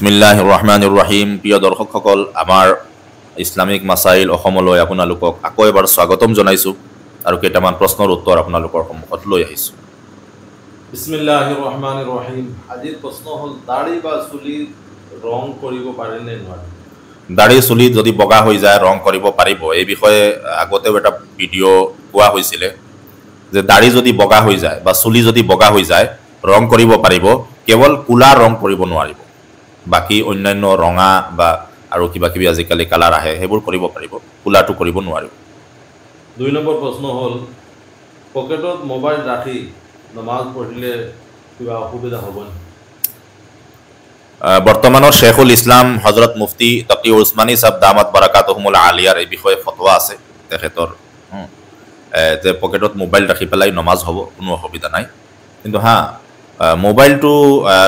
বিসমিল্লাহিৰ ৰহমানিৰ ৰহিম। প্ৰিয় দৰ্শকসকল, আমাৰ ইছলামিক মাছাইল অসমলৈ আপোনালোকক আকৌ এবাৰ স্বাগতম জনাইছোঁ আৰু কেইটামান প্ৰশ্নৰ উত্তৰ আপোনালোকৰ সন্মুখত লৈ আহিছোঁ। বিসমিল্লাহিৰ ৰহমানিৰ ৰহিম। আজিৰ প্ৰশ্ন হ'ল, দাড়ি বা চুলি ৰং কৰিব পাৰে নে নোৱাৰে? দাড়ি চুলি যদি বগা হৈ যায় ৰং কৰিব পাৰিব। এই বিষয়ে আগতেও এটা ভিডিঅ' কোৱা হৈছিলে যে দাড়ি যদি বগা হৈ যায় বা চুলি যদি বগা হৈ যায় ৰং কৰিব পাৰিব, কেৱল ক'লা ৰং কৰিব নোৱাৰিব। বাকী অন্যান্য ৰঙা বা আৰু কিবা কিবি আজিকালি কালাৰ আহে সেইবোৰ কৰিব পাৰিব, ক'লাটো কৰিব নোৱাৰিব। 2 নম্বৰ প্ৰশ্ন হ'ল, পকেটত মোবাইল ৰাখি নমাজ পঢ়িলে কিবা অসুবিধা হ'বনে? বৰ্তমানৰ শ্বেখুল ইছলাম হজৰত মুফতি তকি উছমানী সাহেব দামাত বাৰাকাতুহুমুল আলিয়াৰ এই বিষয়ে ফতৱা আছে তেখেতৰ, যে পকেটত মোবাইল ৰাখি পেলাই নমাজ হ'ব, কোনো অসুবিধা নাই। কিন্তু মোবাইলটো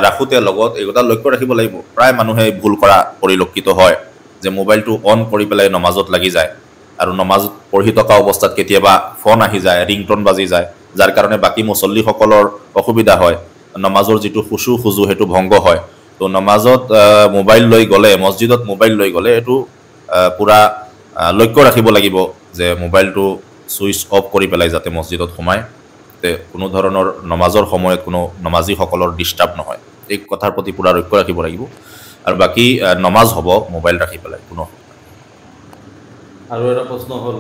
ৰাখোঁতে লগত এই কথা লক্ষ্য ৰাখিব লাগিব, প্ৰায় মানুহে ভুল কৰা পৰিলক্ষিত হয় যে মোবাইলটো অন কৰি পেলাই নমাজত লাগি যায় আৰু নমাজ পঢ়ি থকা অৱস্থাত কেতিয়াবা ফোন আহি যায়, ৰিংটন বাজি যায়, যাৰ কাৰণে বাকী মুছল্লিসকলৰ অসুবিধা হয়, নমাজৰ যিটো খুশু সেইটো ভংগ হয়। তো নমাজত মোবাইল লৈ গ'লে, মছজিদত মোবাইল লৈ গ'লে এইটো পূৰা লক্ষ্য ৰাখিব লাগিব যে মোবাইলটো ছুইচ অফ কৰি পেলাই যাতে মছজিদত সোমায়, কোনো ধৰণৰ নমাজৰ সময়ত কোনো নমাজীসকলৰ ডিষ্টাৰ্ব নহয়, এই কথাৰ প্ৰতি পূৰা লক্ষ্য ৰাখিব লাগিব। আৰু বাকী নমাজ হ'ব মোবাইল ৰাখি পেলাই, কোনো আৰু এটা প্ৰশ্ন হ'ল,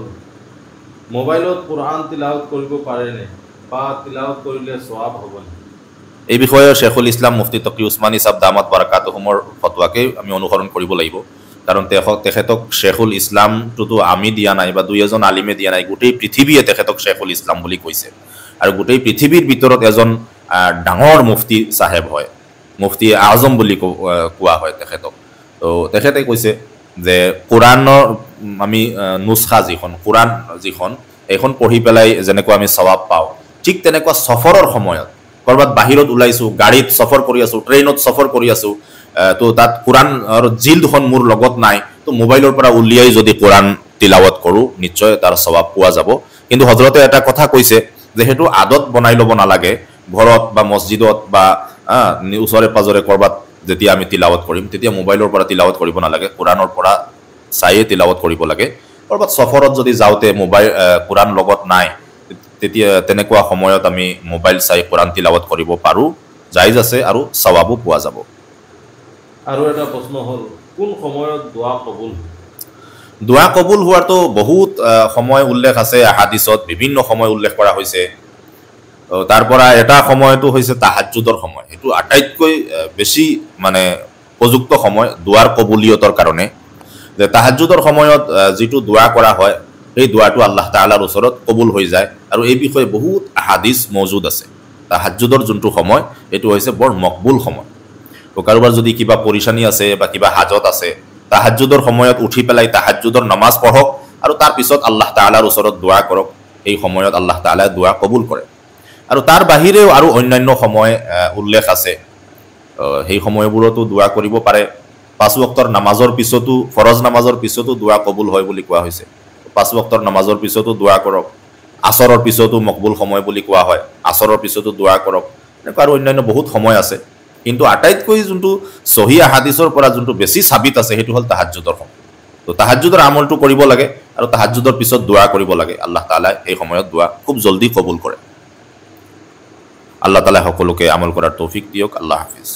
মোবাইলত কুৰআন তিলাৱত কৰিব পাৰেনে বা তিলাৱত কৰিলে সওয়াব হ'বনে? এই বিষয়ে শ্বেখুল ইছলাম মুফতি তকি উছমানী সাহেব দামাত বাৰাকাতুহুমৰ ফতৱাকে আমি অনুসৰণ কৰিব লাগিব, কাৰণ তেখেতক শ্বেখুল ইছলামটোতো আমি দিয়া নাই বা দুই এজন আলিমে দিয়া নাই, গোটেই পৃথিৱীয়ে তেখেতক শ্বেখুল ইছলাম বুলি কৈছে। আৰু গোটেই পৃথিৱীৰ ভিতৰত এজন ডাঙৰ মুফতি চাহেব হয়, মুফতি আজম বুলি কোৱা হয় তেখেতক। তো তেখেতে কৈছে যে কোৰাণৰ আমি নুস্খা যিখন, কোৰাণ যিখন, এইখন পঢ়ি পেলাই যেনেকুৱা আমি সওয়াব পাওঁ, ঠিক তেনেকুৱা সফৰৰ সময়ত ক'ৰবাত বাহিৰত ওলাইছোঁ, গাড়ীত সফৰ কৰি আছোঁ, ট্ৰেইনত সফৰ কৰি আছোঁ, তো তাত কোৰাণৰ জিলদখন মোৰ লগত নাই, তো মোবাইলৰ পৰা উলিয়াই যদি কোৰাণ তিলাৱত কৰোঁ নিশ্চয় তাৰ সওয়াব পোৱা যাব। কিন্তু হজৰতে এটা কথা কৈছে যে সেইটো আদত বনাই ল'ব নালাগে, ঘৰত বা মছজিদত বা ওচৰে পাজৰে ক'ৰবাত যেতিয়া আমি তিলাৱত কৰিম তেতিয়া মোবাইলৰ পৰা তিলাৱত কৰিব নালাগে, কোৰাণৰ পৰা চায়ে তিলাৱত কৰিব লাগে। ক'ৰবাত সফৰত যদি যাওঁতে কোৰাণ লগত নাই, তেতিয়া তেনেকুৱা সময়ত আমি মোবাইল চাই কোৰাণ তিলাৱত কৰিব পাৰোঁ, জায়েজ আছে আৰু সওয়াবো পোৱা যাব। আৰু এটা প্ৰশ্ন হ'ল, কোন সময়ত দোৱা কবুল? দোৱা কবুল হোৱাৰতো বহুত সময় উল্লেখ আছে, হাদিছত বিভিন্ন সময় উল্লেখ কৰা হৈছে। তাৰ পৰা এটা সময়টো হৈছে তাহাজ্জুদৰ সময়, সেইটো আটাইতকৈ বেছি মানে উপযুক্ত সময় দোৱাৰ কবুলিয়তৰ কাৰণে। যে তাহাজ্জুদৰ সময়ত যিটো দোৱা কৰা হয় সেই দোৱাটো আল্লাহ তাআলাৰ ওচৰত কবুল হৈ যায়, আৰু এই বিষয়ে বহুত হাদিছ মজুদ আছে। তাহাজ্জুদৰ যোনটো সময় এইটো হৈছে বৰ মকবুল সময়। তো কাৰোবাৰ যদি কিবা পৰেশানী আছে বা কিবা হাজত আছে, তাহাজ্জুদৰ সময়ত উঠি পেলাই তাহাজ্জুদৰ নামাজ পঢ়ক আৰু তাৰপিছত আল্লাহ তাআলাৰ ওচৰত দোৱা কৰক, এই সময়ত আল্লাহ তাআলাই দোৱা কবুল কৰে। আৰু তাৰ বাহিৰেও আৰু অন্যান্য সময় উল্লেখ আছে, সেই সময়বোৰতো দোৱা কৰিব পাৰে। 5 ওয়াক্তৰ নামাজৰ পিছতো, ফৰজ নামাজৰ পিছতো দোৱা কবুল হয় বুলি কোৱা হৈছে, 5 ওয়াক্তৰ নামাজৰ পিছতো দোৱা কৰক। আসৰৰ পিছতো মকবুল সময় বুলি কোৱা হয়, আসৰৰ পিছতো দোৱা কৰক। এনেকুৱা আৰু অন্যান্য বহুত সময় আছে, কিন্তু আটাইতকৈ যোনটো সহি হাদিছৰ পৰা যোনটো বেছি সাবিত আছে সেইটো হ'ল তাহাজ্জুদৰ সময়। তো তাহাজ্জুদৰ আমলটো কৰিব লাগে আৰু তাহাজ্জুদৰ পিছত দোৱা কৰিব লাগে, আল্লাহ তাআলাই সেই সময়ত দোৱা খুব জলদি কবুল কৰে। আল্লাহ তাআলা সকলোকে আমল কৰাৰ তৌফিক দিয়ক। আল্লাহ হাফিজ।